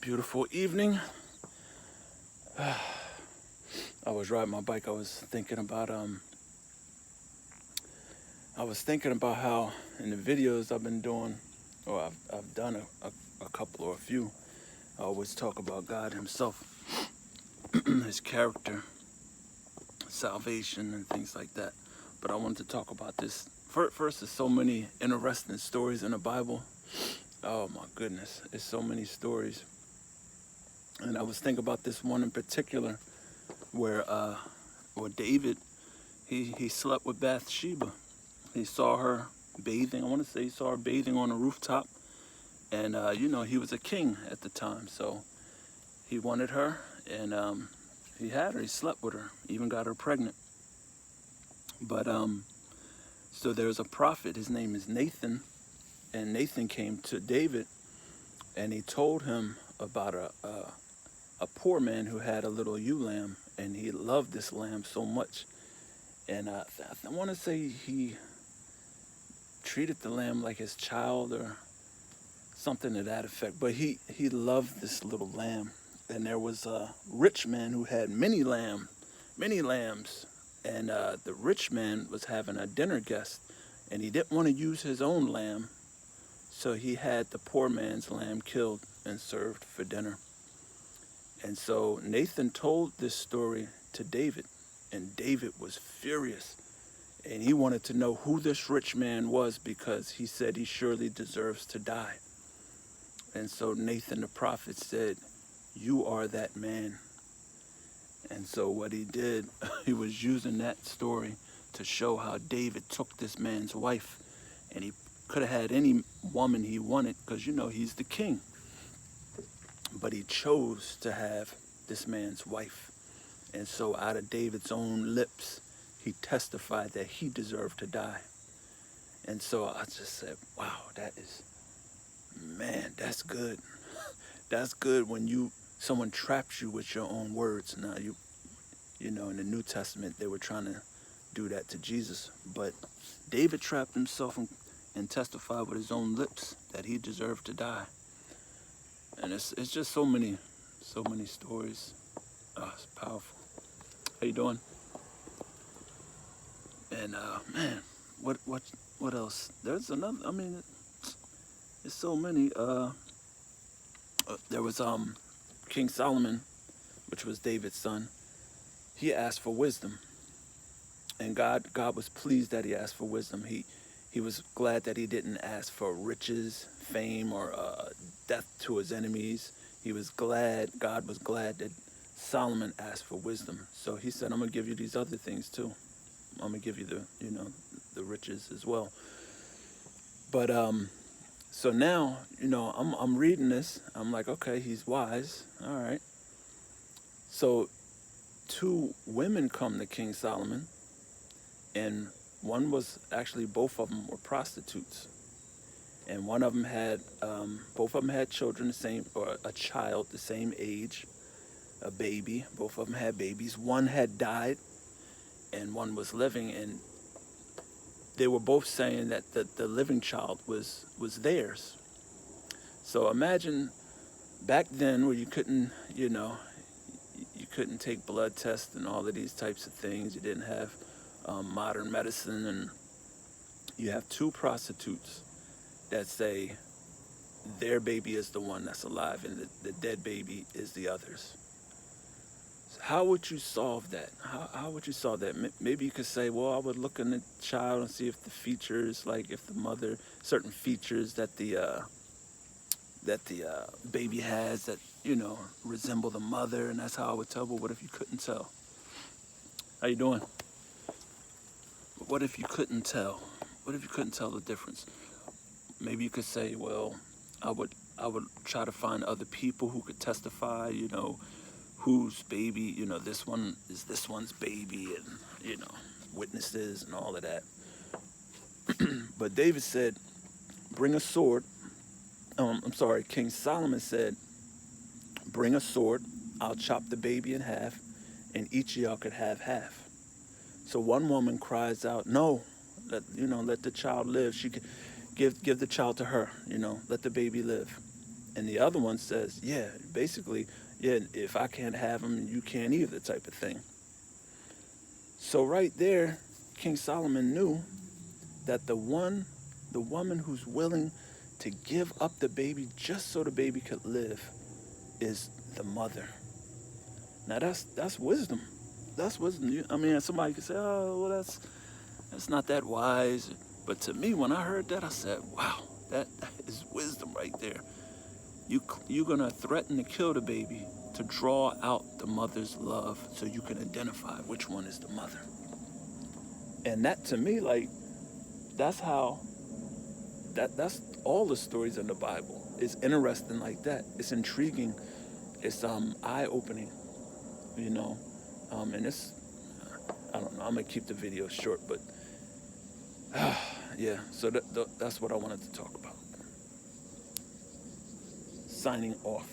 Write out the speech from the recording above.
Beautiful evening. I was riding my bike. I was thinking about how in the videos I've been doing, or I've done a couple or a few, I always talk about God Himself, His character, salvation, and things like that. But I wanted to talk about this. First, there's so many interesting stories in the Bible. Oh my goodness, there's so many stories. And I was thinking about this one in particular where David, he slept with Bathsheba. He saw her bathing. I want to say he saw her bathing on a rooftop. And, he was a king at the time. So he wanted her, and he had her. He slept with her, even got her pregnant. But so there's a prophet. His name is Nathan. And Nathan came to David, and he told him about a poor man who had a little ewe lamb, and he loved this lamb so much. And I want to say he treated the lamb like his child or something to that effect. But he loved this little lamb. And there was a rich man who had many lambs. And the rich man was having a dinner guest, and he didn't want to use his own lamb. So he had the poor man's lamb killed and served for dinner. And so Nathan told this story to David, and David was furious. And he wanted to know who this rich man was, because he said he surely deserves to die. And so Nathan the prophet said, "You are that man." And so what he did, he was using that story to show how David took this man's wife, and he could have had any woman he wanted, because he's the king. But he chose to have this man's wife. And so out of David's own lips, he testified that he deserved to die. And so I just said, wow, that's good. That's good when someone traps you with your own words. Now, in the New Testament, they were trying to do that to Jesus. But David trapped himself and testified with his own lips that he deserved to die. And it's just so many stories. Oh, it's powerful. How you doing? And man, what else? There's another. I mean, there's so many. There was King Solomon, which was David's son. He asked for wisdom, and God was pleased that he asked for wisdom. He was glad that he didn't ask for riches, fame, or death to his enemies. God was glad that Solomon asked for wisdom. So he said, "I'm gonna give you these other things too. I'm gonna give you the riches as well." But so now I'm reading this. I'm like, okay, he's wise. All right. So 2 women come to King Solomon, and both of them were prostitutes. And one of them both of them had children a child the same age, a baby. Both of them had babies. One had died, and one was living. And they were both saying that the living child was theirs. So imagine back then, where you couldn't take blood tests and all of these types of things. You didn't have modern medicine, and you have 2 prostitutes that say their baby is the one that's alive and the dead baby is the others. So how would you solve that? How would you solve that? Maybe you could say, well, I would look in the child and see if the features, like if the mother, certain features that the baby has that resemble the mother, and that's how I would tell. But what if you couldn't tell? How you doing? But what if you couldn't tell? What if you couldn't tell the difference? Maybe you could say, well, I would try to find other people who could testify, whose baby, this one is this one's baby, and witnesses and all of that. But David said, bring a sword. King Solomon said, bring a sword, I'll chop the baby in half, and each of y'all could have half. So one woman cries out, no, let the child live. give the child to her, let the baby live. And the other one says, yeah, basically, yeah, if I can't have him, you can't either, type of thing. So right there, King Solomon knew that the woman who's willing to give up the baby just so the baby could live is the mother. Now that's wisdom. That's wisdom. I mean, somebody could say, oh, well, that's not that wise. But to me, when I heard that, I said, wow, that is wisdom right there. You're going to threaten to kill the baby to draw out the mother's love so you can identify which one is the mother. And that, to me, like, that's how, that's all the stories in the Bible. It's interesting like that. It's intriguing. It's eye-opening, and it's, I don't know, I'm going to keep the video short, but yeah, so that's what I wanted to talk about. Signing off.